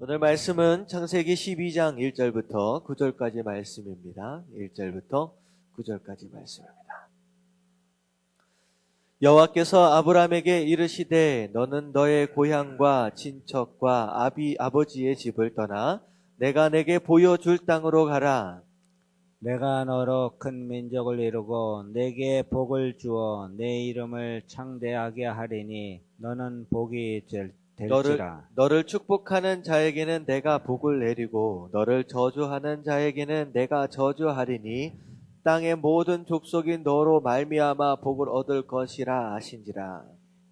오늘 말씀은 창세기 12장 1절부터 9절까지 말씀입니다. 1절부터 9절까지 말씀입니다. 여호와께서 아브라함에게 이르시되 너는 너의 고향과 친척과 아버지의 집을 떠나 내가 내게 보여줄 땅으로 가라. 내가 너로 큰 민족을 이루고 내게 복을 주어 내 이름을 창대하게 하리니 너는 복이 될지라. 너를 축복하는 자에게는 내가 복을 내리고 너를 저주하는 자에게는 내가 저주하리니 땅의 모든 족속이 너로 말미암아 복을 얻을 것이라 하신지라.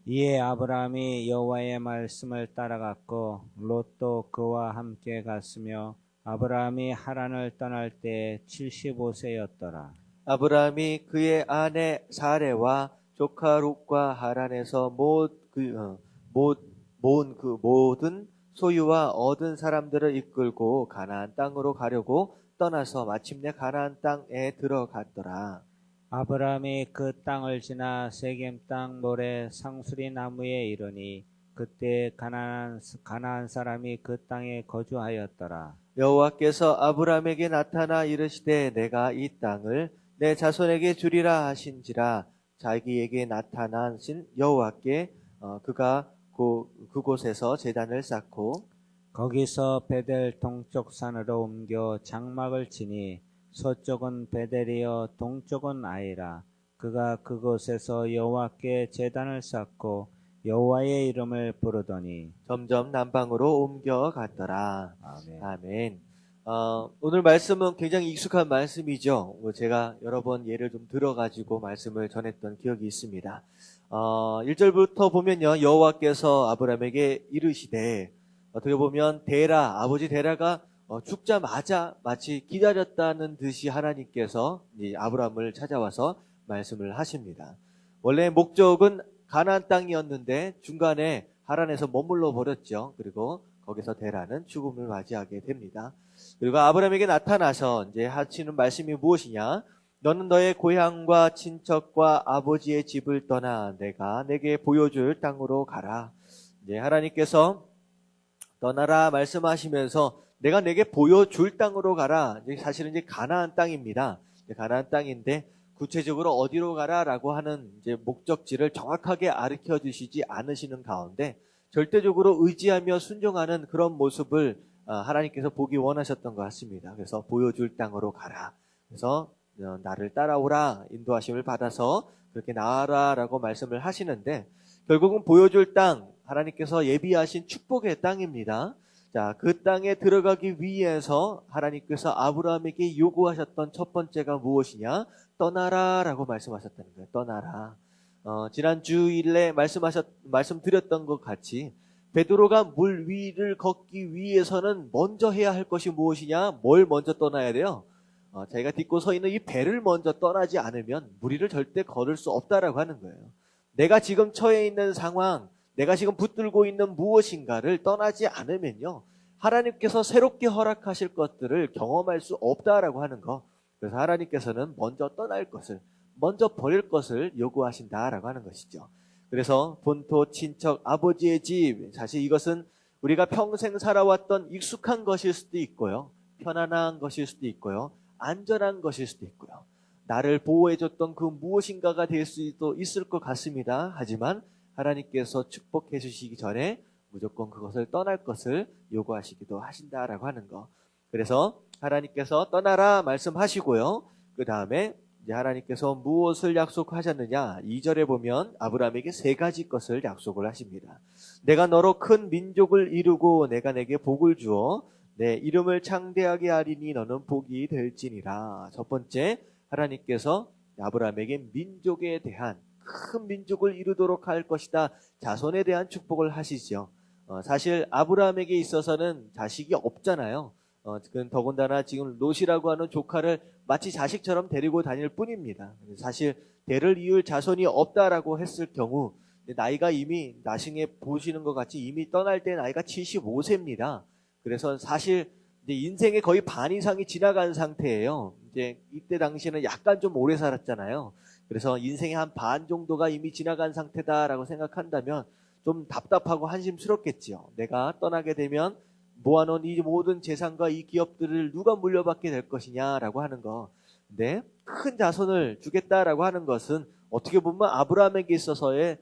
이에 아브라함이 여호와의 말씀을 따라갔고 롯도 그와 함께 갔으며 아브라함이 하란을 떠날 때 75세였더라. 아브라함이 그의 아내 사레와 조카 롯과 하란에서 모은 그 모든 소유와 얻은 사람들을 이끌고 가나안 땅으로 가려고 떠나서 마침내 가나안 땅에 들어갔더라. 아브라함이 그 땅을 지나 세겜 땅 모래 상수리 나무에 이르니 그때 가나안 사람이 그 땅에 거주하였더라. 여호와께서 아브라함에게 나타나 이르시되 내가 이 땅을 내 자손에게 주리라 하신지라. 자기에게 나타나신 여호와께 그가 그곳에서 제단을 쌓고 거기서 베델 동쪽 산으로 옮겨 장막을 치니 서쪽은 베델이요 동쪽은 아이라. 그가 그곳에서 여호와께 제단을 쌓고 여호와의 이름을 부르더니 점점 남방으로 옮겨갔더라. 아멘. 아멘. 오늘 말씀은 굉장히 익숙한 말씀이죠. 제가 여러 번 예를 좀 들어가지고 말씀을 전했던 기억이 있습니다. 1절부터 보면요, 여호와께서 아브라함에게 이르시되, 어떻게 보면 아버지 데라가 죽자마자 마치 기다렸다는 듯이 하나님께서 아브라함을 찾아와서 말씀을 하십니다. 원래 목적은 가나안 땅이었는데 중간에 하란에서 머물러 버렸죠. 그리고 거기서 데라는 죽음을 맞이하게 됩니다. 그리고 아브라함에게 나타나서 이제 하시는 말씀이 무엇이냐? 너는 너의 고향과 친척과 아버지의 집을 떠나 내가 내게 보여줄 땅으로 가라. 이제 하나님께서 떠나라 말씀하시면서 내가 내게 보여줄 땅으로 가라. 사실은 이제 가나안 땅입니다. 가나안 땅인데 구체적으로 어디로 가라라고 하는 이제 목적지를 정확하게 가르쳐 주시지 않으시는 가운데 절대적으로 의지하며 순종하는 그런 모습을 하나님께서 보기 원하셨던 것 같습니다. 그래서 보여줄 땅으로 가라. 그래서 나를 따라오라 인도하심을 받아서 그렇게 나아라라고 말씀을 하시는데 결국은 보여줄 땅, 하나님께서 예비하신 축복의 땅입니다. 자, 그 땅에 들어가기 위해서 하나님께서 아브라함에게 요구하셨던 첫 번째가 무엇이냐? 떠나라라고 말씀하셨다는 거예요. 떠나라. 지난 주일에 말씀드렸던 것 같이 베드로가 물 위를 걷기 위해서는 먼저 해야 할 것이 무엇이냐? 뭘 먼저 떠나야 돼요? 자기가 딛고 서 있는 이 배를 먼저 떠나지 않으면 물 위를 절대 걸을 수 없다라고 하는 거예요. 내가 지금 처해 있는 상황, 내가 지금 붙들고 있는 무엇인가를 떠나지 않으면요, 하나님께서 새롭게 허락하실 것들을 경험할 수 없다라고 하는 거. 그래서 하나님께서는 먼저 떠날 것을, 먼저 버릴 것을 요구하신다라고 하는 것이죠. 그래서 본토, 친척, 아버지의 집, 사실 이것은 우리가 평생 살아왔던 익숙한 것일 수도 있고요, 편안한 것일 수도 있고요, 안전한 것일 수도 있고요, 나를 보호해줬던 그 무엇인가가 될 수도 있을 것 같습니다. 하지만 하나님께서 축복해 주시기 전에 무조건 그것을 떠날 것을 요구하시기도 하신다라고 하는 거. 그래서 하나님께서 떠나라 말씀하시고요. 그 다음에 이제 하나님께서 무엇을 약속하셨느냐? 2절에 보면 아브라함에게 3가지 것을 약속을 하십니다. 내가 너로 큰 민족을 이루고 내가 내게 복을 주어 내 이름을 창대하게 하리니 너는 복이 될지니라. 첫 번째, 하나님께서 아브라함에게 민족에 대한 큰 민족을 이루도록 할 것이다. 자손에 대한 축복을 하시죠. 사실 아브라함에게 있어서는 자식이 없잖아요. 더군다나 지금 롯이라고 하는 조카를 마치 자식처럼 데리고 다닐 뿐입니다. 사실 대를 이을 자손이 없다라고 했을 경우 나이가 이미 나중에 보시는 것 같이 이미 떠날 때 나이가 75세입니다. 그래서 사실 이제 인생의 거의 반 이상이 지나간 상태예요. 이제 이때 당시에는 약간 좀 오래 살았잖아요. 그래서 인생의 한 반 정도가 이미 지나간 상태다라고 생각한다면 좀 답답하고 한심스럽겠지요. 내가 떠나게 되면 모아놓은 이 모든 재산과 이 기업들을 누가 물려받게 될 것이냐라고 하는 거. 근데 큰 자손을 주겠다라고 하는 것은 어떻게 보면 아브라함에게 있어서의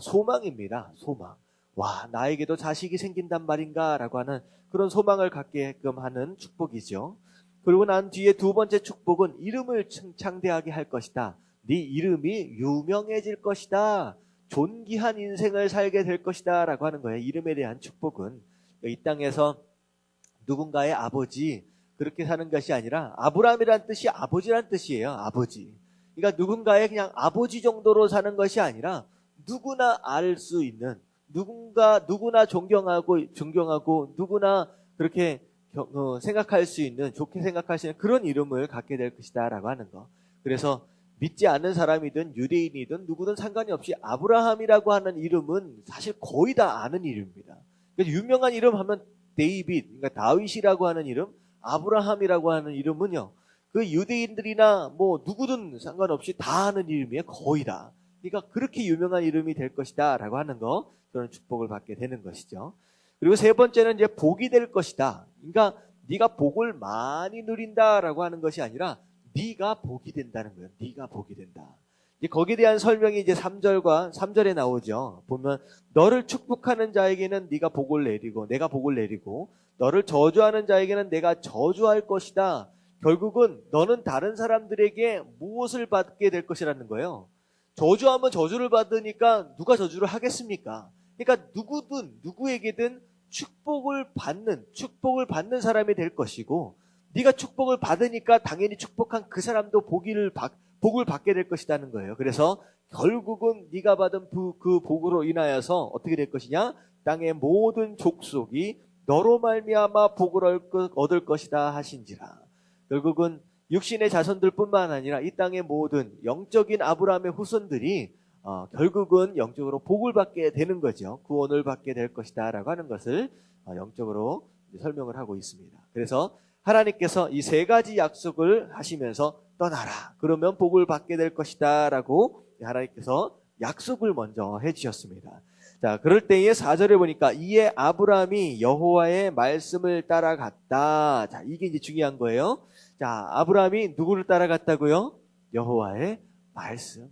소망입니다. 소망. 와, 나에게도 자식이 생긴단 말인가라고 하는 그런 소망을 갖게끔 하는 축복이죠. 그리고 난 뒤에 두 번째 축복은 이름을 창대하게 할 것이다. 네 이름이 유명해질 것이다. 존귀한 인생을 살게 될 것이다 라고 하는 거예요. 이름에 대한 축복은 이 땅에서 누군가의 아버지 그렇게 사는 것이 아니라 아브라함이란 뜻이 아버지란 뜻이에요. 아버지. 그러니까 누군가의 그냥 아버지 정도로 사는 것이 아니라 누구나 알 수 있는 누구나 존경하고 누구나 그렇게 생각할 수 있는 좋게 생각할 수 있는 그런 이름을 갖게 될 것이다 라고 하는 거. 그래서 믿지 않는 사람이든 유대인이든 누구든 상관이 없이 아브라함이라고 하는 이름은 사실 거의 다 아는 이름입니다. 그래서 유명한 이름 하면 데이빗, 그러니까 다윗이라고 하는 이름, 아브라함이라고 하는 이름은요. 그 유대인들이나 뭐 누구든 상관없이 다 아는 이름이에요. 거의 다. 그러니까 그렇게 유명한 이름이 될 것이다 라고 하는 거, 그런 축복을 받게 되는 것이죠. 그리고 세 번째는 이제 복이 될 것이다. 그러니까 네가 복을 많이 누린다라고 하는 것이 아니라 네가 복이 된다는 거예요. 네가 복이 된다. 이제 거기에 대한 설명이 이제 3절에 나오죠. 보면 너를 축복하는 자에게는 네가 복을 내리고 내가 복을 내리고 너를 저주하는 자에게는 내가 저주할 것이다. 결국은 너는 다른 사람들에게 무엇을 받게 될 것이라는 거예요. 저주하면 저주를 받으니까 누가 저주를 하겠습니까? 그러니까 누구에게든 축복을 받는 사람이 될 것이고 네가 축복을 받으니까 당연히 축복한 그 사람도 복을 받게 될 것이라는 거예요. 그래서 결국은 네가 받은 그 복으로 인하여서 어떻게 될 것이냐? 땅의 모든 족속이 너로 말미암아 복을 얻을 것이다 하신지라. 결국은 육신의 자손들뿐만 아니라 이 땅의 모든 영적인 아브라함의 후손들이 결국은 영적으로 복을 받게 되는 거죠. 구원을 받게 될 것이다 라고 하는 것을 영적으로 설명을 하고 있습니다. 그래서 하나님께서 이 세 가지 약속을 하시면서 떠나라. 그러면 복을 받게 될 것이다 라고 하나님께서 약속을 먼저 해주셨습니다. 자, 그럴 때에 4절에 보니까 이에 아브라함이 여호와의 말씀을 따라갔다. 자, 이게 이제 중요한 거예요. 자, 아브라함이 누구를 따라갔다고요? 여호와의 말씀.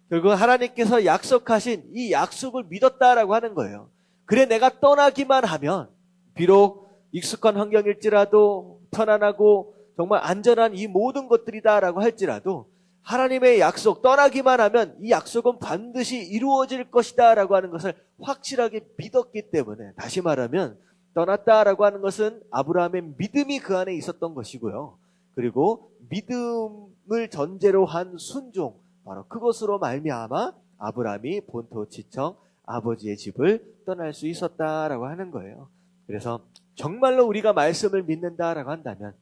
결국 하나님께서 약속하신 이 약속을 믿었다라고 하는 거예요. 그래 내가 떠나기만 하면 비록 익숙한 환경일지라도 편안하고 정말 안전한 이 모든 것들이다라고 할지라도 하나님의 약속 떠나기만 하면 이 약속은 반드시 이루어질 것이다 라고 하는 것을 확실하게 믿었기 때문에 다시 말하면 떠났다라고 하는 것은 아브라함의 믿음이 그 안에 있었던 것이고요. 그리고 믿음을 전제로 한 순종 바로 그것으로 말미암아 아브라함이 본토 지청 아버지의 집을 떠날 수 있었다라고 하는 거예요. 그래서 정말로 우리가 말씀을 믿는다라고 한다면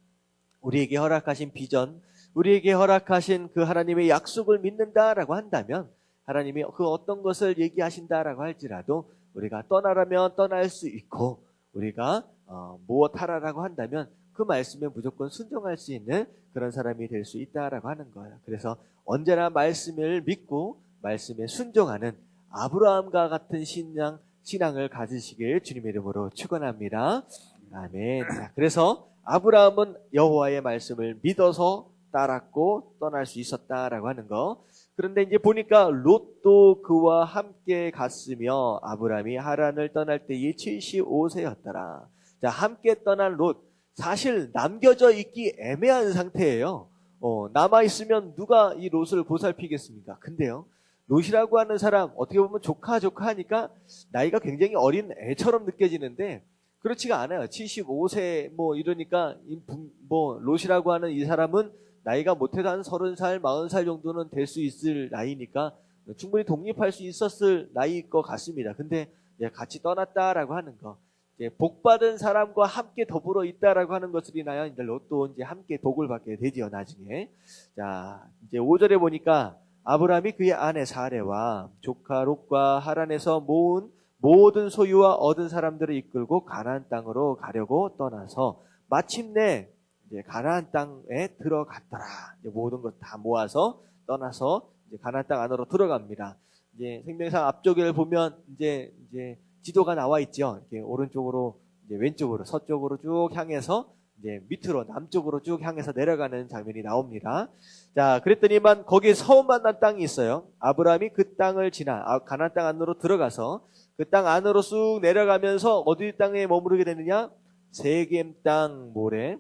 우리에게 허락하신 비전, 우리에게 허락하신 그 하나님의 약속을 믿는다라고 한다면 하나님이 그 어떤 것을 얘기하신다라고 할지라도 우리가 떠나라면 떠날 수 있고 우리가 무엇하라라고 한다면 그 말씀에 무조건 순종할 수 있는 그런 사람이 될 수 있다라고 하는 거예요. 그래서 언제나 말씀을 믿고 말씀에 순종하는 아브라함과 같은 신앙을 가지시길 주님의 이름으로 축원합니다. 아멘. 그래서 아브라함은 여호와의 말씀을 믿어서 따랐고 떠날 수 있었다라고 하는 거. 그런데 이제 보니까 롯도 그와 함께 갔으며 아브라함이 하란을 떠날 때에 75세였더라. 자, 함께 떠난 롯. 사실 남겨져 있기 애매한 상태예요. 남아있으면 누가 이 롯을 보살피겠습니까? 근데요, 롯이라고 하는 사람, 어떻게 보면 조카 하니까 나이가 굉장히 어린 애처럼 느껴지는데, 그렇지가 않아요. 75세, 이러니까, 롯이라고 하는 이 사람은 나이가 못해도 한 30살, 40살 정도는 될 수 있을 나이니까, 충분히 독립할 수 있었을 나이일 것 같습니다. 근데, 같이 떠났다라고 하는 거. 복받은 사람과 함께 더불어 있다라고 하는 것을 인하여 이제 롯도 이제 함께 복을 받게 되지요, 나중에. 자, 이제 5절에 보니까 아브라함이 그의 아내 사레와 조카 롯과 하란에서 모은 모든 소유와 얻은 사람들을 이끌고 가나안 땅으로 가려고 떠나서 마침내 이제 가나안 땅에 들어갔더라. 이제 모든 것 다 모아서 떠나서 이제 가나안 땅 안으로 들어갑니다. 이제 생명상 앞쪽을 보면 이제 지도가 나와 있죠. 이렇게 오른쪽으로 이제 왼쪽으로 서쪽으로 쭉 향해서 이제 밑으로 남쪽으로 쭉 향해서 내려가는 장면이 나옵니다. 자, 그랬더니만 거기에 처음 만난 땅이 있어요. 아브라함이 그 땅을 지나 가나안 땅 안으로 들어가서 그 땅 안으로 쑥 내려가면서 어디 땅에 머무르게 되느냐? 세겜 땅 모래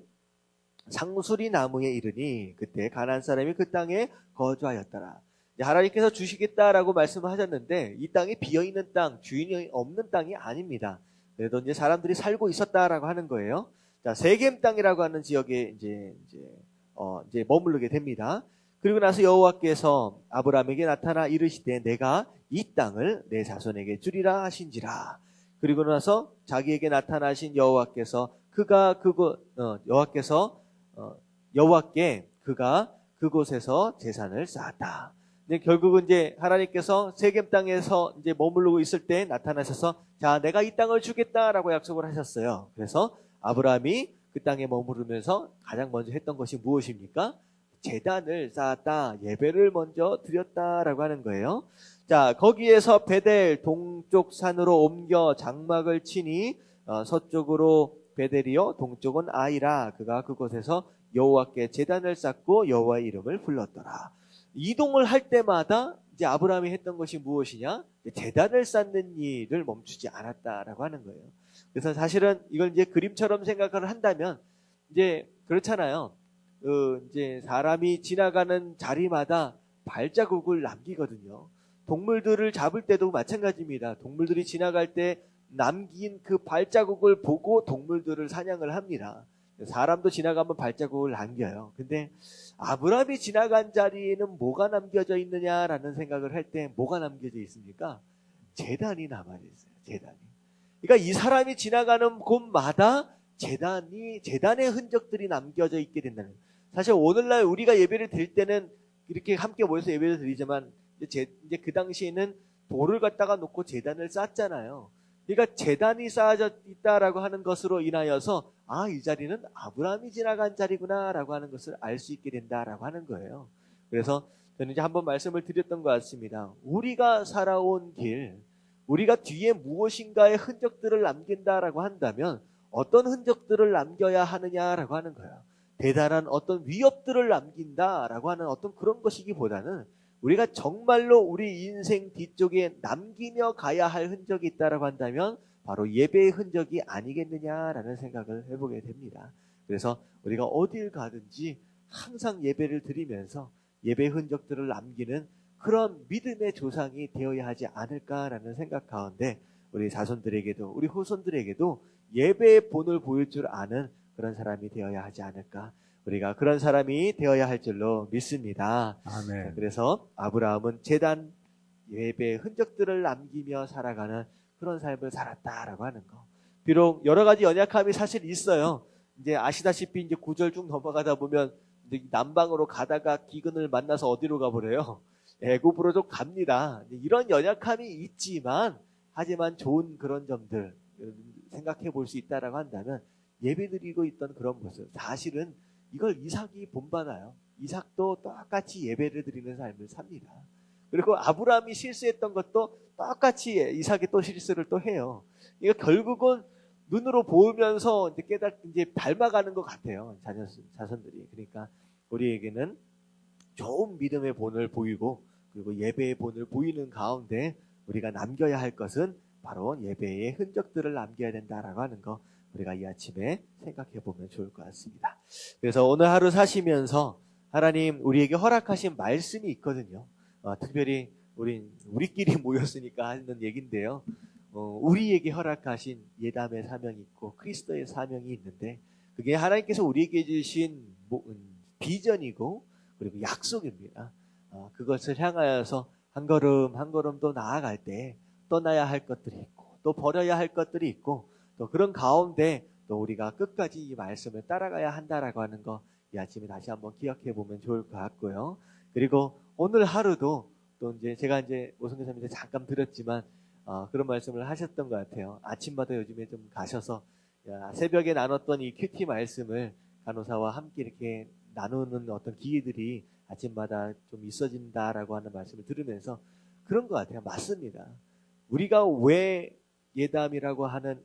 상수리 나무에 이르니 그때 가나안 사람이 그 땅에 거주하였더라. 하나님께서 주시겠다라고 말씀을 하셨는데 이 땅이 비어있는 땅, 주인이 없는 땅이 아닙니다. 그래도 이제 사람들이 살고 있었다라고 하는 거예요. 자, 세겜 땅이라고 하는 지역에 이제 머무르게 됩니다. 그리고 나서 여호와께서 아브라함에게 나타나 이르시되 내가 이 땅을 내 자손에게 주리라 하신지라. 그리고 나서 자기에게 나타나신 여호와께서 여호와께 그가 그곳에서 제산을 쌓았다. 근데 결국은 이제 하나님께서 세겜 땅에서 이제 머무르고 있을 때 나타나셔서 자, 내가 이 땅을 주겠다라고 약속을 하셨어요. 그래서 아브라함이 그 땅에 머무르면서 가장 먼저 했던 것이 무엇입니까? 제단을 쌓았다, 예배를 먼저 드렸다라고 하는 거예요. 자, 거기에서 베델 동쪽 산으로 옮겨 장막을 치니 서쪽으로 베델이요 동쪽은 아이라. 그가 그곳에서 여호와께 제단을 쌓고 여호와의 이름을 불렀더라. 이동을 할 때마다 이제 아브라함이 했던 것이 무엇이냐? 제단을 쌓는 일을 멈추지 않았다라고 하는 거예요. 그래서 사실은 이걸 이제 그림처럼 생각을 한다면 이제 그렇잖아요. 이제 사람이 지나가는 자리마다 발자국을 남기거든요. 동물들을 잡을 때도 마찬가지입니다. 동물들이 지나갈 때 남긴 그 발자국을 보고 동물들을 사냥을 합니다. 사람도 지나가면 발자국을 남겨요. 근데 아브라함이 지나간 자리에는 뭐가 남겨져 있느냐라는 생각을 할 때 뭐가 남겨져 있습니까? 제단이 남아져 있어요. 제단이. 그러니까 이 사람이 지나가는 곳마다 제단의 흔적들이 남겨져 있게 된다는 거예요. 사실 오늘날 우리가 예배를 드릴 때는 이렇게 함께 모여서 예배를 드리지만 이제 그 당시에는 돌을 갖다가 놓고 제단을 쌓잖아요. 그러니까 제단이 쌓아져 있다라고 하는 것으로 인하여서 이 자리는 아브라함이 지나간 자리구나라고 하는 것을 알 수 있게 된다라고 하는 거예요. 그래서 저는 이제 한번 말씀을 드렸던 것 같습니다. 우리가 살아온 길, 우리가 뒤에 무엇인가의 흔적들을 남긴다라고 한다면 어떤 흔적들을 남겨야 하느냐라고 하는 거예요. 대단한 어떤 위협들을 남긴다라고 하는 어떤 그런 것이기보다는 우리가 정말로 우리 인생 뒤쪽에 남기며 가야 할 흔적이 있다라고 한다면 바로 예배의 흔적이 아니겠느냐라는 생각을 해보게 됩니다. 그래서 우리가 어딜 가든지 항상 예배를 드리면서 예배의 흔적들을 남기는 그런 믿음의 조상이 되어야 하지 않을까라는 생각 가운데 우리 자손들에게도 우리 후손들에게도 예배의 본을 보일 줄 아는 그런 사람이 되어야 하지 않을까. 우리가 그런 사람이 되어야 할 줄로 믿습니다. 아멘. 그래서 아브라함은 제단 예배의 흔적들을 남기며 살아가는 그런 삶을 살았다라고 하는 거. 비록 여러 가지 연약함이 사실 있어요. 이제 아시다시피 이제 9절 쭉 넘어가다 보면 이제 남방으로 가다가 기근을 만나서 어디로 가버려요? 애굽으로 좀 갑니다. 이런 연약함이 있지만 하지만 좋은 그런 점들 생각해 볼 수 있다라고 한다면 예배드리고 있던 그런 모습. 사실은 이걸 이삭이 본받아요. 이삭도 똑같이 예배를 드리는 삶을 삽니다. 그리고 아브라함이 실수했던 것도 똑같이 이삭이 또 실수를 또 해요. 이거 결국은 눈으로 보면서 이제 닮아가는 것 같아요. 자손들이. 그러니까 우리에게는 좋은 믿음의 본을 보이고 그리고 예배의 본을 보이는 가운데 우리가 남겨야 할 것은 바로 예배의 흔적들을 남겨야 된다라고 하는 거 우리가 이 아침에 생각해 보면 좋을 것 같습니다. 그래서 오늘 하루 사시면서 하나님 우리에게 허락하신 말씀이 있거든요. 특별히 우리끼리 모였으니까 하는 얘기인데요. 우리에게 허락하신 예담의 사명이 있고 그리스도의 사명이 있는데 그게 하나님께서 우리에게 주신 비전이고 그리고 약속입니다. 그것을 향하여서 한 걸음 한 걸음 또 나아갈 때 떠나야 할 것들이 있고 또 버려야 할 것들이 있고 또 그런 가운데 또 우리가 끝까지 이 말씀을 따라가야 한다라고 하는 거 이 아침에 다시 한번 기억해 보면 좋을 것 같고요. 그리고 오늘 하루도 또 이제 제가 이제 오성교 사님한테 잠깐 드렸지만 그런 말씀을 하셨던 것 같아요. 아침마다 요즘에 좀 가셔서 새벽에 나눴던 이 큐티 말씀을 간호사와 함께 이렇게 나누는 어떤 기회들이 아침마다 좀 있어진다라고 하는 말씀을 들으면서 그런 것 같아요. 맞습니다. 우리가 왜 예담이라고 하는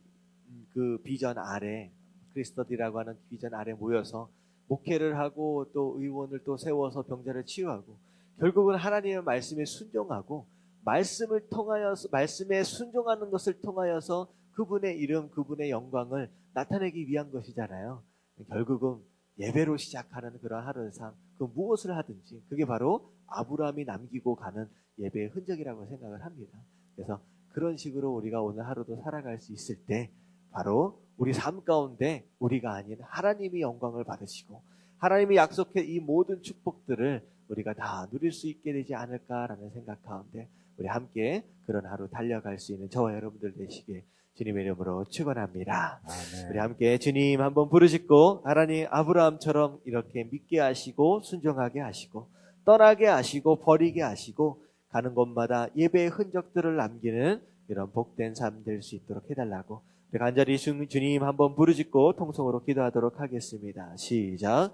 그 비전 아래, 크리스터디라고 하는 비전 아래 모여서 목회를 하고 또 의원을 또 세워서 병자를 치유하고 결국은 하나님의 말씀에 순종하고 말씀을 통하여서 말씀에 순종하는 것을 통하여서 그분의 이름, 그분의 영광을 나타내기 위한 것이잖아요. 결국은 예배로 시작하는 그런 하루상 그 무엇을 하든지 그게 바로 아브라함이 남기고 가는 예배의 흔적이라고 생각을 합니다. 그래서 그런 식으로 우리가 오늘 하루도 살아갈 수 있을 때 바로 우리 삶 가운데 우리가 아닌 하나님이 영광을 받으시고 하나님이 약속해 이 모든 축복들을 우리가 다 누릴 수 있게 되지 않을까라는 생각 가운데 우리 함께 그런 하루 달려갈 수 있는 저와 여러분들 되시길 주님의 이름으로 축원합니다. 아멘. 우리 함께 주님 한번 부르짖고 하나님 아브라함처럼 이렇게 믿게 하시고 순종하게 하시고 떠나게 하시고 버리게 하시고 가는 곳마다 예배의 흔적들을 남기는 이런 복된 삶 될 수 있도록 해달라고 우리 간절히 주님 한번 부르짖고 통성으로 기도하도록 하겠습니다. 시작.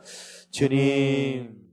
주님